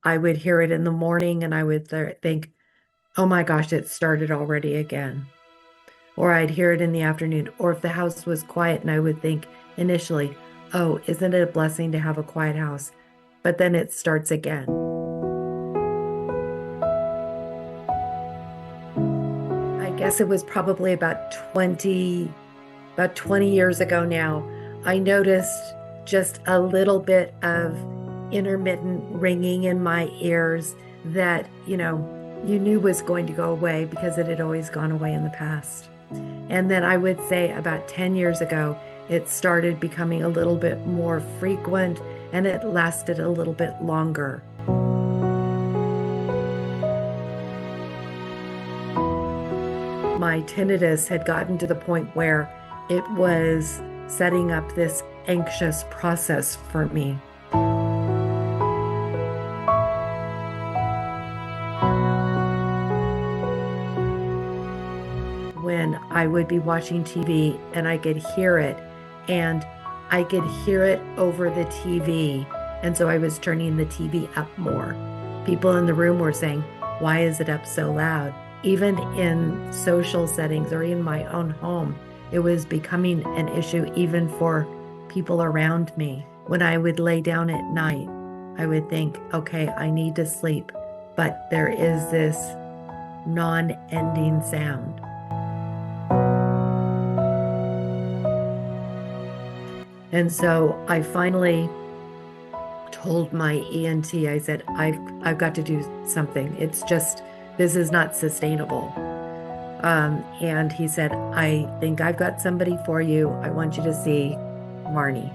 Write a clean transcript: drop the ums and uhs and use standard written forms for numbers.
I would hear it in the morning and I would think, oh my gosh, it started already again. Or I'd hear it in the afternoon. Or if the house was quiet and I would think initially, oh, isn't it a blessing to have a quiet house? But then it starts again. I guess it was probably about 20 years ago now. I noticed just a little bit of intermittent ringing in my ears that, you knew was going to go away because it had always gone away in the past. And then I would say about 10 years ago, it started becoming a little bit more frequent and it lasted a little bit longer. My tinnitus had gotten to the point where it was setting up this anxious process for me. When I would be watching TV and I could hear it, and I could hear it over the TV. And so I was turning the TV up more. People in the room were saying, why is it up so loud? Even in social settings or in my own home, it was becoming an issue even for people around me. When I would lay down at night, I would think, okay, I need to sleep, but there is this non-ending sound. And so I finally told my ENT, I said, I've got to do something. This is not sustainable. And he said, I think I've got somebody for you. I want you to see Marni.